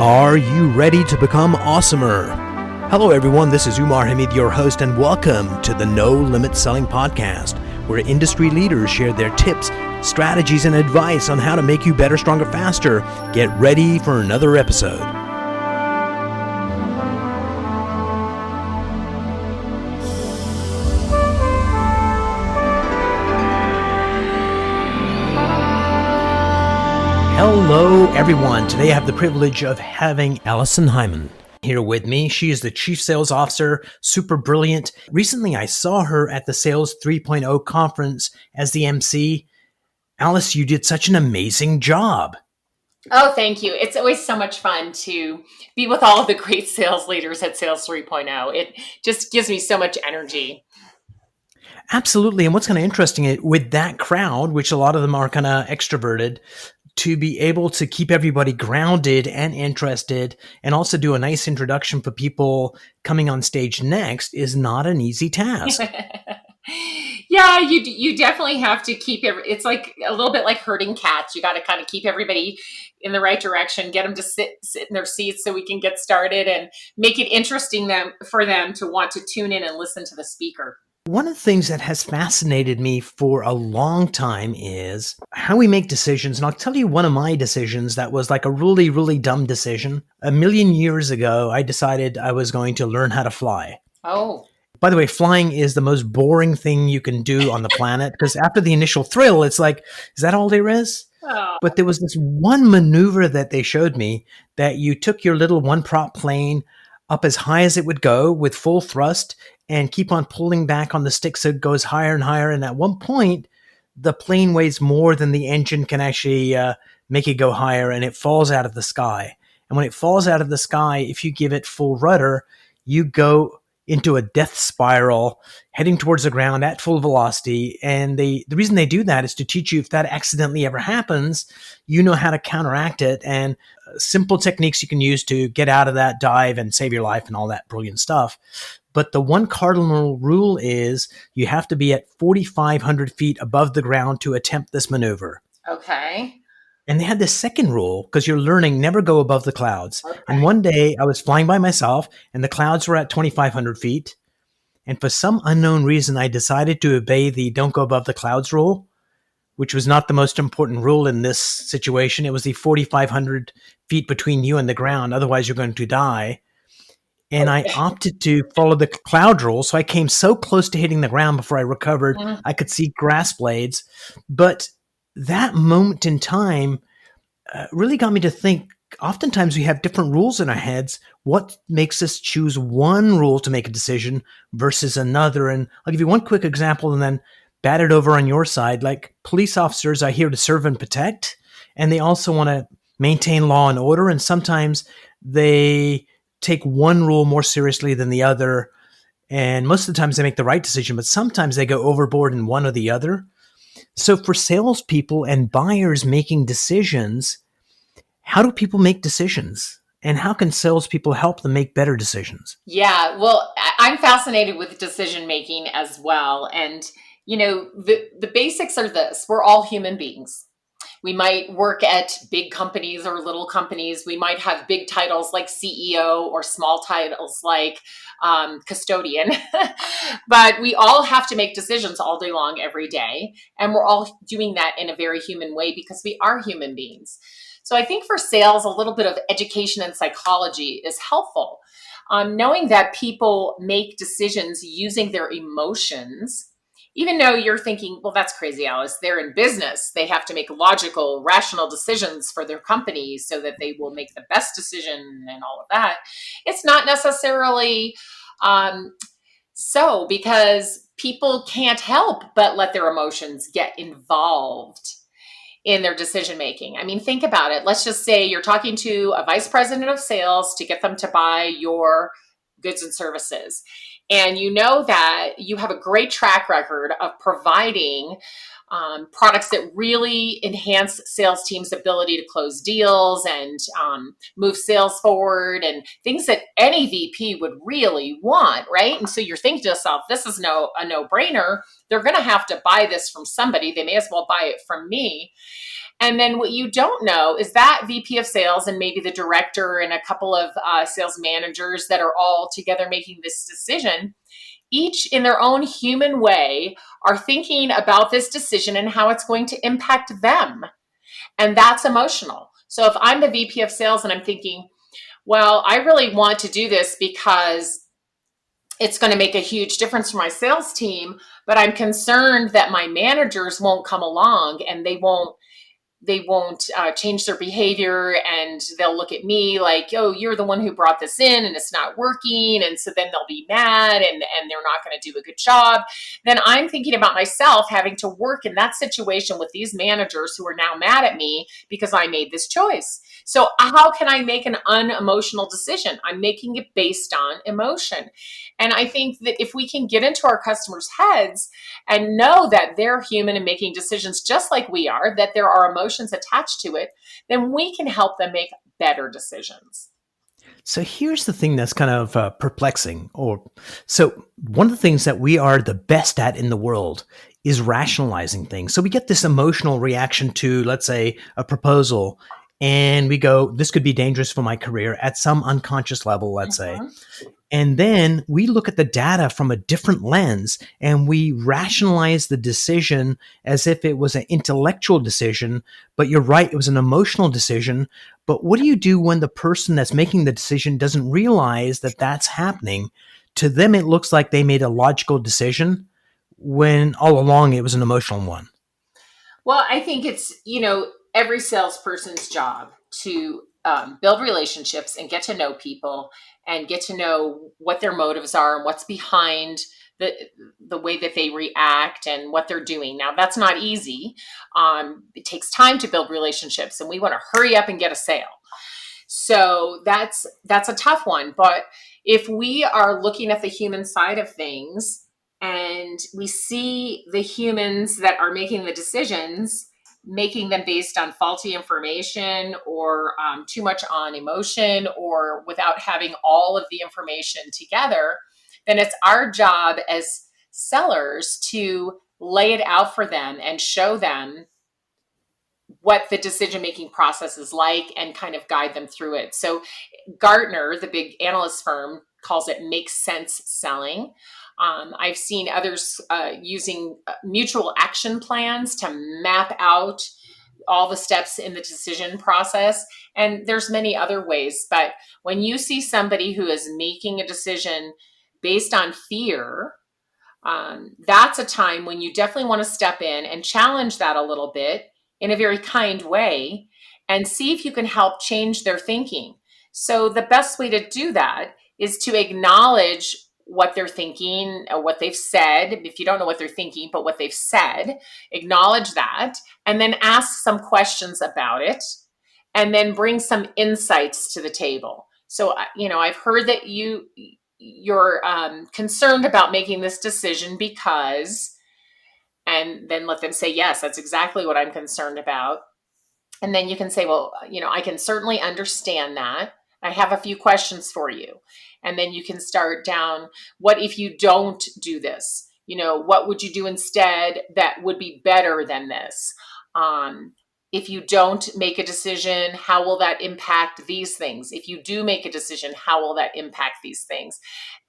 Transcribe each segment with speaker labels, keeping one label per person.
Speaker 1: Are you ready to become awesomer? Hello everyone, this is Umar Hamid, your host, and welcome to the No Limit Selling Podcast, where industry leaders share their tips, strategies, and advice on how to make you better, stronger, faster. Get ready for another episode. Hello everyone. Today I have the privilege of having Allison Heiman here with me. She is the Chief Sales Officer, super brilliant. Recently I saw her at the Sales 3.0 conference as the MC. Alice, you did such an amazing job.
Speaker 2: Oh, thank you. It's always so much fun to be with all of the great sales leaders at Sales 3.0. It just gives me so much energy.
Speaker 1: Absolutely. And what's kind of interesting with that crowd, which a lot of them are kind of extroverted, to be able to keep everybody grounded and interested and also do a nice introduction for people coming on stage next is not an easy task.
Speaker 2: Yeah, you definitely have to keep it's like a little bit like herding cats. You got to kind of keep everybody in the right direction, get them to sit in their seats so we can get started and make it interesting for them to want to tune in and listen to the speaker.
Speaker 1: One of the things that has fascinated me for a long time is how we make decisions. And I'll tell you one of my decisions that was like a really, really dumb decision. A million years ago, I decided I was going to learn how to fly.
Speaker 2: Oh.
Speaker 1: By the way, flying is the most boring thing you can do on the planet because after the initial thrill, it's like, is that all there is?
Speaker 2: Oh.
Speaker 1: But there was this one maneuver that they showed me that you took your little one prop plane up as high as it would go with full thrust and keep on pulling back on the stick so it goes higher and higher. And at one point, the plane weighs more than the engine can actually make it go higher, and it falls out of the sky. And when it falls out of the sky, if you give it full rudder, you go into a death spiral heading towards the ground at full velocity. And the reason they do that is to teach you if that accidentally ever happens, you know how to counteract it, and simple techniques you can use to get out of that dive and save your life and all that brilliant stuff. But the one cardinal rule is you have to be at 4,500 feet above the ground to attempt this maneuver.
Speaker 2: Okay.
Speaker 1: And they had this second rule because you're learning never go above the clouds.
Speaker 2: Okay.
Speaker 1: And one day I was flying by myself and the clouds were at 2,500 feet. And for some unknown reason, I decided to obey the don't go above the clouds rule, which was not the most important rule in this situation. It was the 4,500 feet between you and the ground. Otherwise, you're going to die. And I opted to follow the cloud rule. So I came so close to hitting the ground before I recovered. I could see grass blades. But that moment in time really got me to think, oftentimes we have different rules in our heads. What makes us choose one rule to make a decision versus another? And I'll give you one quick example and then bat it over on your side. Like police officers are here to serve and protect, and they also want to maintain law and order. And sometimes they take one rule more seriously than the other. And most of the times they make the right decision, but sometimes they go overboard in one or the other. So for salespeople and buyers making decisions, how do people make decisions? And how can salespeople help them make better decisions?
Speaker 2: Yeah, well, I'm fascinated with decision making as well. And, you know, the basics are this: we're all human beings. We might work at big companies or little companies. We might have big titles like CEO or small titles like custodian. But we all have to make decisions all day long, every day. And we're all doing that in a very human way because we are human beings. So I think for sales, a little bit of education and psychology is helpful. Knowing that people make decisions using their emotions, even though you're thinking, well, that's crazy, Alice. They're in business. They have to make logical, rational decisions for their company so that they will make the best decision and all of that. It's not necessarily so, because people can't help but let their emotions get involved in their decision making. I mean, think about it. Let's just say you're talking to a vice president of sales to get them to buy your goods and services. And you know that you have a great track record of providing products that really enhance sales teams' ability to close deals and move sales forward, and things that any VP would really want, right? And so you're thinking to yourself, this is a no-brainer. They're going to have to buy this from somebody. They may as well buy it from me. And then what you don't know is that VP of sales and maybe the director and a couple of sales managers that are all together making this decision, each in their own human way, are thinking about this decision and how it's going to impact them. And that's emotional. So if I'm the VP of sales and I'm thinking, well, I really want to do this because it's going to make a huge difference for my sales team, but I'm concerned that my managers won't come along and they won't change their behavior, and they'll look at me like, oh, you're the one who brought this in and it's not working. And so then they'll be mad and they're not going to do a good job. Then I'm thinking about myself having to work in that situation with these managers who are now mad at me because I made this choice. So how can I make an unemotional decision? I'm making it based on emotion. And I think that if we can get into our customers' heads and know that they're human and making decisions just like we are, that there are emotions attached to it, then we can help them make better decisions.
Speaker 1: So here's the thing that's kind of perplexing. So one of the things that we are the best at in the world is rationalizing things. So we get this emotional reaction to, let's say, a proposal, and we go, this could be dangerous for my career at some unconscious level, let's say. And then we look at the data from a different lens and we rationalize the decision as if it was an intellectual decision. But you're right, it was an emotional decision. But what do you do when the person that's making the decision doesn't realize that that's happening? To them, it looks like they made a logical decision when all along it was an emotional one.
Speaker 2: Well, I think it's, every salesperson's job to build relationships and get to know people and get to know what their motives are and what's behind the way that they react and what they're doing. Now, that's not easy. It takes time to build relationships, and we want to hurry up and get a sale. So that's a tough one. But if we are looking at the human side of things and we see the humans that are making the decisions, making them based on faulty information or too much on emotion or without having all of the information together, then it's our job as sellers to lay it out for them and show them what the decision-making process is like and kind of guide them through it. So Gartner, the big analyst firm, calls it make sense selling. I've seen others using mutual action plans to map out all the steps in the decision process. And there's many other ways. But when you see somebody who is making a decision based on fear, that's a time when you definitely want to step in and challenge that a little bit in a very kind way and see if you can help change their thinking. So the best way to do that is to acknowledge what they're thinking or what they've said. If you don't know what they're thinking, but what they've said, acknowledge that, and then ask some questions about it, and then bring some insights to the table. So, I've heard that you're concerned about making this decision because, and then let them say, yes, that's exactly what I'm concerned about. And then you can say, well, I can certainly understand that. I have a few questions for you. And then you can start down, what if you don't do this? What would you do instead that would be better than this? If you don't make a decision, how will that impact these things? If you do make a decision, how will that impact these things?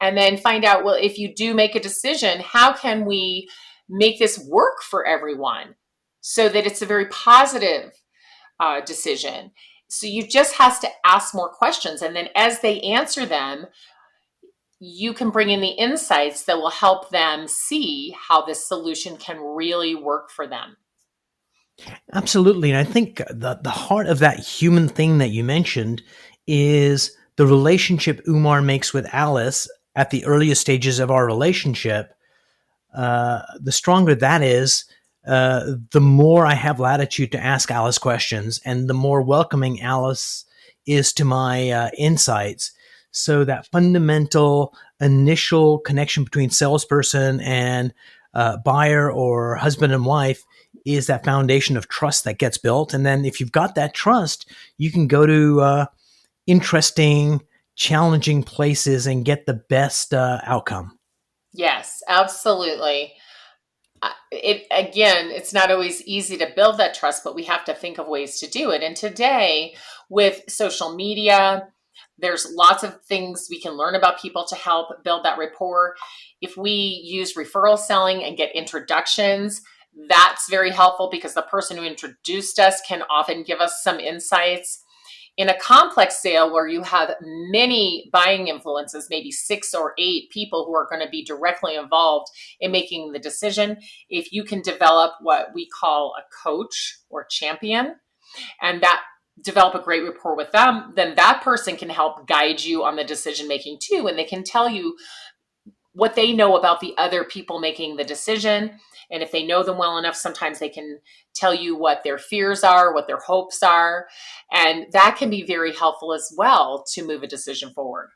Speaker 2: And then find out, well, if you do make a decision, how can we make this work for everyone so that it's a very positive decision? So you just have to ask more questions. And then as they answer them, you can bring in the insights that will help them see how this solution can really work for them.
Speaker 1: Absolutely. And I think the heart of that human thing that you mentioned is the relationship Umar makes with Alice at the earliest stages of our relationship. The stronger that is, the more I have latitude to ask Alice questions and the more welcoming Alice is to my insights. So that fundamental initial connection between salesperson and buyer or husband and wife is that foundation of trust that gets built. And then if you've got that trust, you can go to interesting, challenging places and get the best outcome.
Speaker 2: Yes, absolutely. It's not always easy to build that trust, but we have to think of ways to do it. And today, with social media, there's lots of things we can learn about people to help build that rapport. If we use referral selling and get introductions, that's very helpful because the person who introduced us can often give us some insights. In a complex sale where you have many buying influences, maybe 6 or 8 people who are going to be directly involved in making the decision, if you can develop what we call a coach or champion, and that develop a great rapport with them, then that person can help guide you on the decision making too, and they can tell you what they know about the other people making the decision. And if they know them well enough, sometimes they can tell you what their fears are, what their hopes are. And that can be very helpful as well to move a decision forward.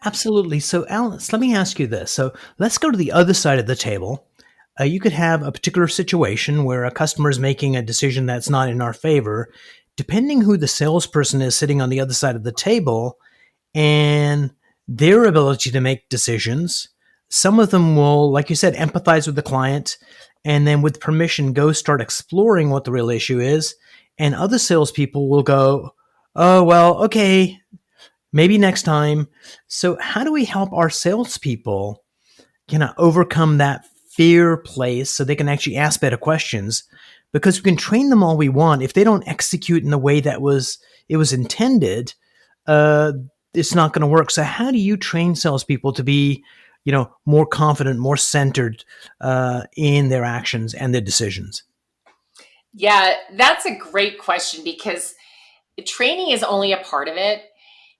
Speaker 1: Absolutely. So, Alice, let me ask you this. So, let's go to the other side of the table. You could have a particular situation where a customer is making a decision that's not in our favor. Depending who the salesperson is sitting on the other side of the table and their ability to make decisions, some of them will, like you said, empathize with the client and then, with permission, go start exploring what the real issue is. And other salespeople will go, oh, well, okay, maybe next time. So, how do we help our salespeople kind of overcome that fear place so they can actually ask better questions? Because we can train them all we want. If they don't execute in the way that it was intended, uh, it's not going to work. So, how do you train salespeople to be, more confident, more centered in their actions and their decisions?
Speaker 2: Yeah, that's a great question because training is only a part of it.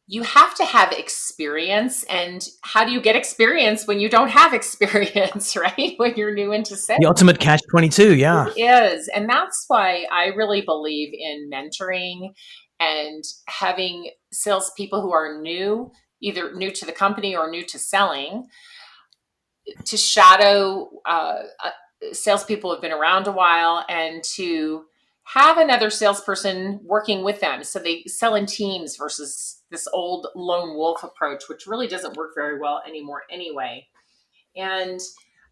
Speaker 2: You have to have experience. And how do you get experience when you don't have experience, right? When you're new into sales.
Speaker 1: The ultimate catch 22. Yeah.
Speaker 2: It is. And that's why I really believe in mentoring and having salespeople who are new, either new to the company or new to selling, to shadow salespeople who have been around a while and to have another salesperson working with them. So they sell in teams versus this old lone wolf approach, which really doesn't work very well anymore anyway. And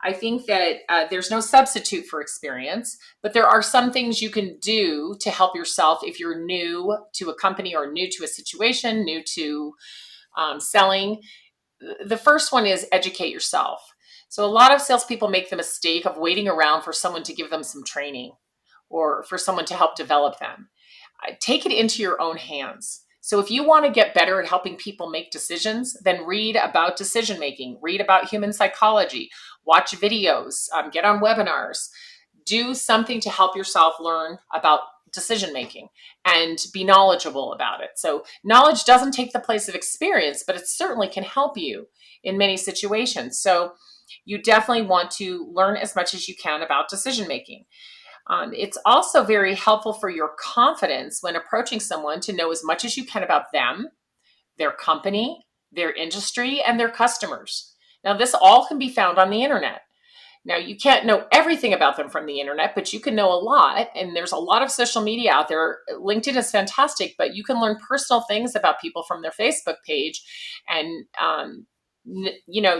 Speaker 2: I think that there's no substitute for experience, but there are some things you can do to help yourself if you're new to a company or new to a situation, new to selling. The first one is educate yourself. So a lot of salespeople make the mistake of waiting around for someone to give them some training or for someone to help develop them. Take it into your own hands. So if you want to get better at helping people make decisions, then read about decision making, read about human psychology, watch videos, get on webinars, do something to help yourself learn about decision making and be knowledgeable about it. So knowledge doesn't take the place of experience, but it certainly can help you in many situations. So you definitely want to learn as much as you can about decision making. It's also very helpful for your confidence when approaching someone to know as much as you can about them, their company, their industry, and their customers. Now, this all can be found on the internet. Now, you can't know everything about them from the internet, but you can know a lot. And there's a lot of social media out there. LinkedIn is fantastic, but you can learn personal things about people from their Facebook page. And,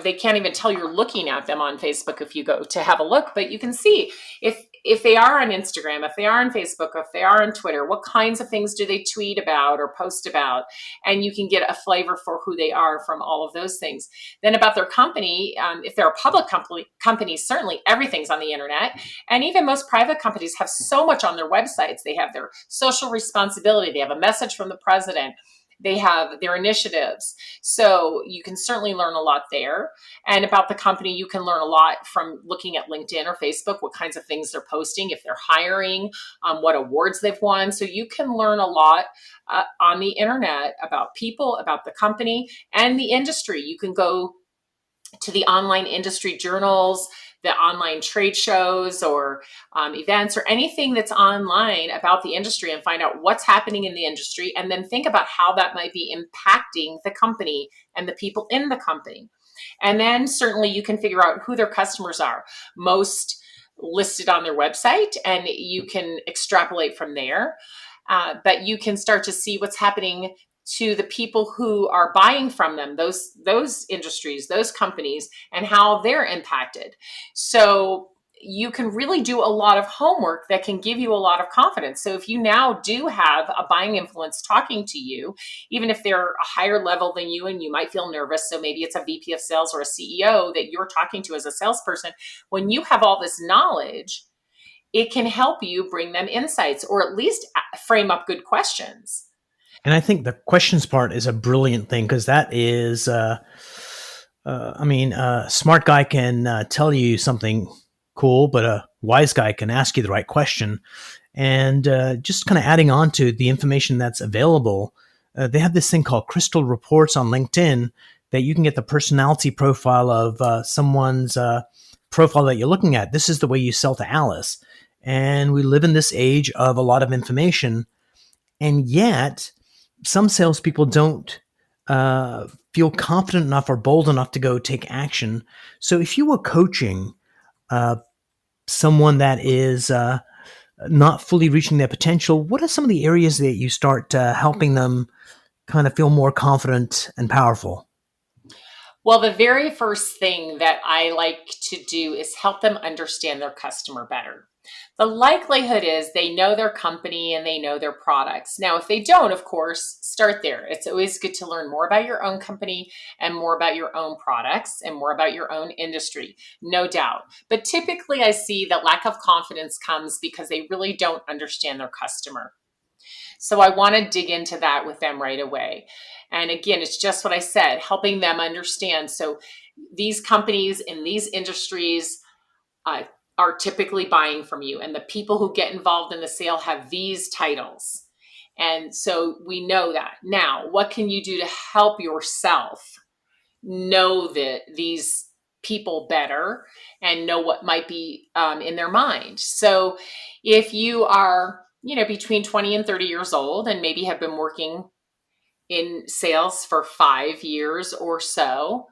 Speaker 2: they can't even tell you're looking at them on Facebook if you go to have a look, but you can see if they are on Instagram, if they are on Facebook, if they are on Twitter, what kinds of things do they tweet about or post about? And you can get a flavor for who they are from all of those things. Then about their company, if they're a public company, certainly everything's on the internet. And even most private companies have so much on their websites. They have their social responsibility. They have a message from the president. They have their initiatives. So you can certainly learn a lot there. And about the company, you can learn a lot from looking at LinkedIn or Facebook, what kinds of things they're posting, if they're hiring, what awards they've won. So you can learn a lot on the internet about people, about the company, and the industry. You can go to the online industry journals, the online trade shows or events or anything that's online about the industry and find out what's happening in the industry and then think about how that might be impacting the company and the people in the company. And then certainly you can figure out who their customers are. Most listed on their website, and you can extrapolate from there. But you can start to see what's happening to the people who are buying from them, those industries, those companies, and how they're impacted. So you can really do a lot of homework that can give you a lot of confidence. So if you now do have a buying influence talking to you, even if they're a higher level than you and you might feel nervous, so maybe it's a VP of sales or a CEO that you're talking to as a salesperson, when you have all this knowledge, it can help you bring them insights or at least frame up good questions.
Speaker 1: And I think the questions part is a brilliant thing, because that is, a smart guy can tell you something cool, but a wise guy can ask you the right question. And just kind of adding on to the information that's available, they have this thing called Crystal Reports on LinkedIn that you can get the personality profile of someone's profile that you're looking at. This is the way you sell to Alice. And we live in this age of a lot of information. And yet, some salespeople don't feel confident enough or bold enough to go take action. So if you were coaching someone that is not fully reaching their potential, what are some of the areas that you start helping them kind of feel more confident and powerful?
Speaker 2: Well, the very first thing that I like to do is help them understand their customer better. The likelihood is they know their company and they know their products. Now, if they don't, of course, start there. It's always good to learn more about your own company and more about your own products and more about your own industry, no doubt. But typically, I see that lack of confidence comes because they really don't understand their customer. So I want to dig into that with them right away. And again, it's just what I said, helping them understand. So these companies in these industries uh, are typically buying from you, and the people who get involved in the sale have these titles. And so we know that. Now, what can you do to help yourself know that these people better and know what might be in their mind? So if you are, between 20 and 30 years old and maybe have been working in sales for 5 years or so,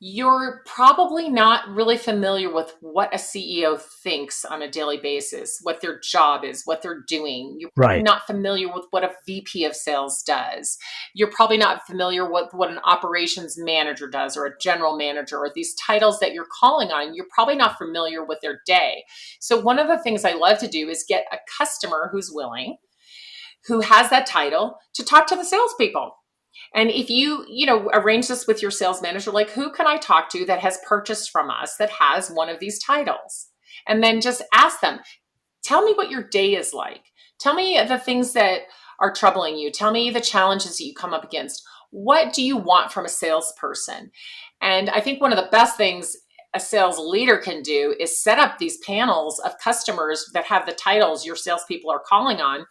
Speaker 2: you're probably not really familiar with what a CEO thinks on a daily basis, what their job is, what they're doing. You're probably
Speaker 1: Right.
Speaker 2: not familiar with what a VP of sales does. You're probably not familiar with what an operations manager does or a general manager or these titles that you're calling on. You're probably not familiar with their day. So one of the things I love to do is get a customer who's willing, who has that title, to talk to the salespeople. And if you arrange this with your sales manager, like, who can I talk to that has purchased from us that has one of these titles? And then just ask them, tell me what your day is like. Tell me the things that are troubling you. Tell me the challenges that you come up against. What do you want from a salesperson? And I think one of the best things a sales leader can do is set up these panels of customers that have the titles your salespeople are calling on,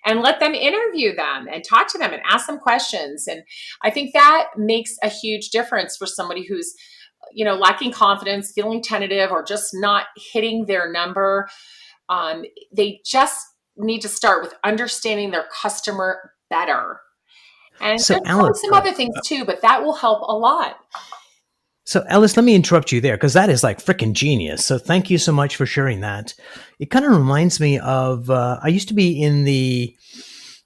Speaker 2: and let them interview them and talk to them and ask them questions. And I think that makes a huge difference for somebody who's, lacking confidence, feeling tentative, or just not hitting their number. They just need to start with understanding their customer better. And
Speaker 1: So
Speaker 2: there's
Speaker 1: Alice,
Speaker 2: probably some other things too, but that will help a lot.
Speaker 1: let me interrupt you there, because that is like freaking genius. So thank you so much for sharing that. It kind of reminds me of I used to be in the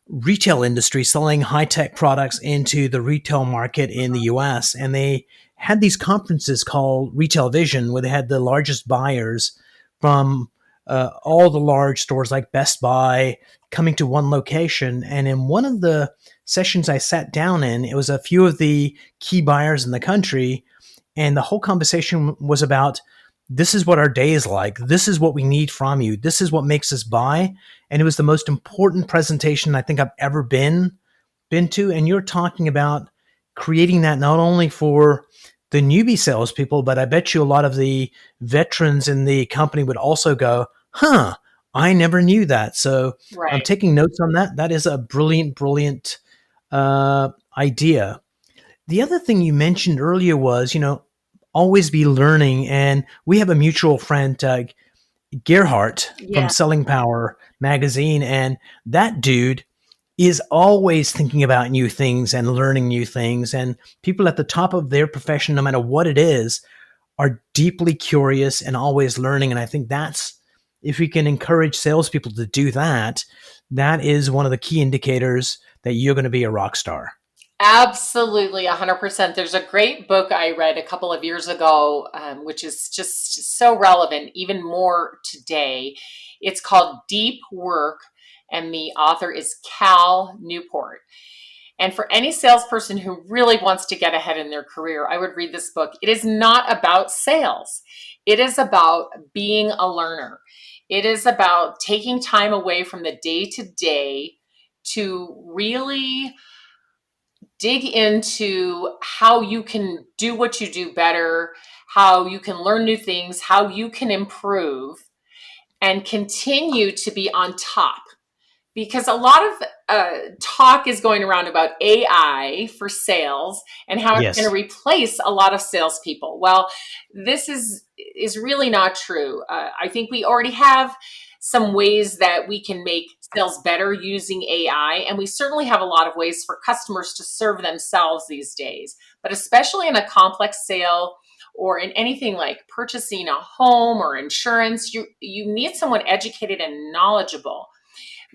Speaker 1: retail industry selling high tech products into the retail market in the US. And they had these conferences called Retail Vision, where they had the largest buyers from all the large stores like Best Buy coming to one location. And in one of the sessions I sat down in, it was a few of the key buyers in the country. And the whole conversation was about, this is what our day is like. This is what we need from you. This is what makes us buy. And it was the most important presentation I think I've ever been to. And you're talking about creating that not only for the newbie salespeople, but I bet you a lot of the veterans in the company would also go, huh, I never knew that. So I'm
Speaker 2: Right.
Speaker 1: taking notes on that. That is a brilliant, brilliant idea. The other thing you mentioned earlier was, always be learning. And we have a mutual friend, Gerhardt from
Speaker 2: Yeah.
Speaker 1: Selling Power magazine. And that dude is always thinking about new things and learning new things. And people at the top of their profession, no matter what it is, are deeply curious and always learning. And I think that's, if we can encourage salespeople to do that, that is one of the key indicators that you're going to be a rock star.
Speaker 2: Absolutely, 100%. There's a great book I read a couple of years ago, which is just so relevant, even more today. It's called Deep Work, and the author is Cal Newport. And for any salesperson who really wants to get ahead in their career, I would read this book. It is not about sales, it is about being a learner. It is about taking time away from the day to day to really dig into how you can do what you do better, how you can learn new things, how you can improve, and continue to be on top. Because a lot of talk is going around about AI for sales and how it's going to
Speaker 1: Yes.
Speaker 2: replace a lot of salespeople. Well, this is really not true. I think we already have some ways that we can make sales better using AI, and we certainly have a lot of ways for customers to serve themselves these days. But especially in a complex sale or in anything like purchasing a home or insurance, you need someone educated and knowledgeable.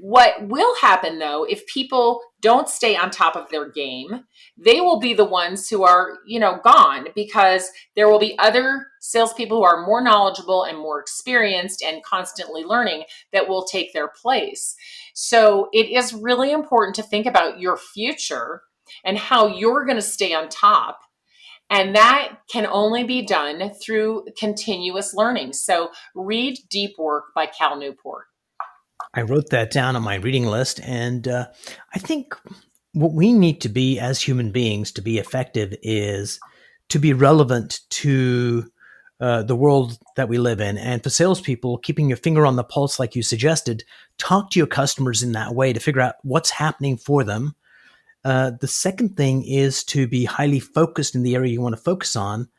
Speaker 2: What will happen though, if people don't stay on top of their game, they will be the ones who are, gone, because there will be other salespeople who are more knowledgeable and more experienced and constantly learning that will take their place. So it is really important to think about your future and how you're going to stay on top. And that can only be done through continuous learning. So read Deep Work by Cal Newport.
Speaker 1: I wrote that down on my reading list. And I think what we need to be as human beings to be effective is to be relevant to the world that we live in. And for salespeople, keeping your finger on the pulse, like you suggested, talk to your customers in that way to figure out what's happening for them. The second thing is to be highly focused in the area you want to focus on.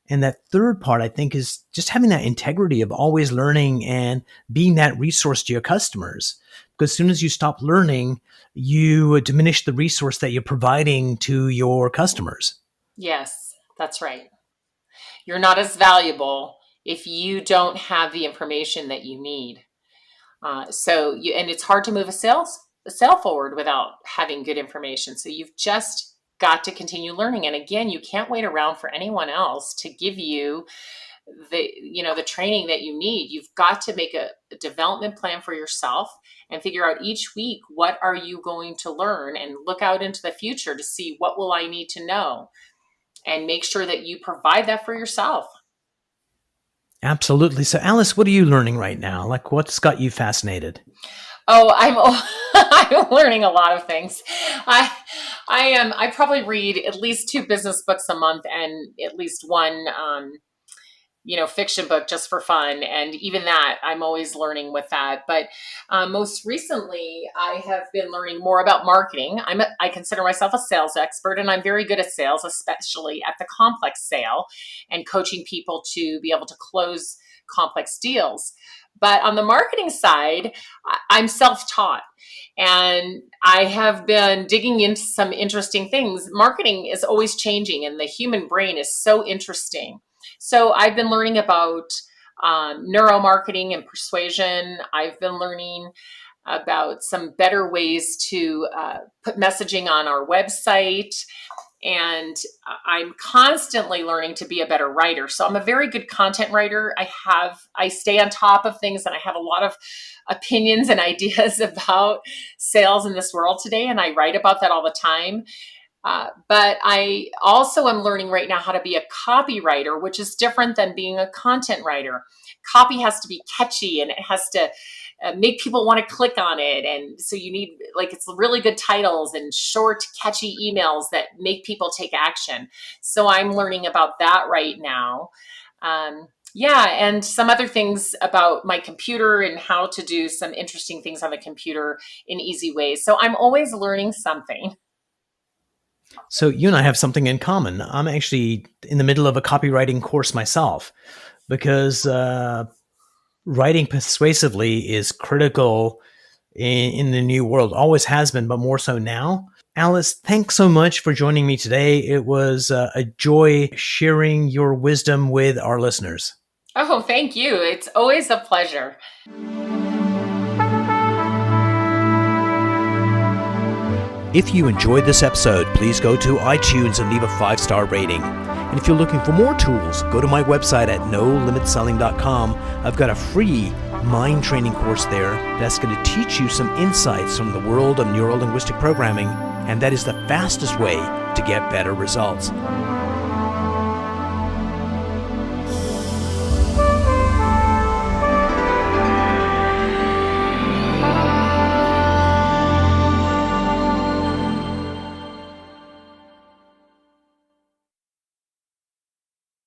Speaker 1: And that third part, I think, is just having that integrity of always learning and being that resource to your customers. Because as soon as you stop learning, you diminish the resource that you're providing to your customers.
Speaker 2: Yes, that's right. You're not as valuable if you don't have the information that you need. And it's hard to move a sale forward without having good information. So you've just got to continue learning. And again, you can't wait around for anyone else to give you the training that you need. You've got to make a development plan for yourself and figure out each week, what are you going to learn, and look out into the future to see what will I need to know, and make sure that you provide that for yourself.
Speaker 1: Absolutely. So, Alice, what are you learning right now? Like, what's got you fascinated?
Speaker 2: Oh, I'm learning a lot of things. I I probably read at least two business books a month and at least one fiction book just for fun. And even that, I'm always learning with that. But most recently, I have been learning more about marketing. I consider myself a sales expert, and I'm very good at sales, especially at the complex sale and coaching people to be able to close complex deals. But on the marketing side, I'm self taught, and I have been digging into some interesting things. Marketing is always changing, and the human brain is so interesting. So I've been learning about neuromarketing and persuasion. I've been learning about some better ways to put messaging on our website. And I'm constantly learning to be a better writer. So I'm a very good content writer. I stay on top of things, and I have a lot of opinions and ideas about sales in this world today. And I write about that all the time. But I also am learning right now how to be a copywriter, which is different than being a content writer. Copy has to be catchy, and it has to make people want to click on it. And so you need, it's really good titles and short, catchy emails that make people take action. So I'm learning about that right now. Yeah, and some other things about my computer and how to do some interesting things on the computer in easy ways. So I'm always learning something.
Speaker 1: So, you and I have something in common. I'm actually in the middle of a copywriting course myself because writing persuasively is critical in the new world, always has been, but more so now. Alice, thanks so much for joining me today. It was a joy sharing your wisdom with our listeners.
Speaker 2: Oh, thank you. It's always a pleasure.
Speaker 1: If you enjoyed this episode, please go to iTunes and leave a 5-star rating. And if you're looking for more tools, go to my website at nolimitselling.com. I've got a free mind training course there that's going to teach you some insights from the world of neuro-linguistic programming, and that is the fastest way to get better results.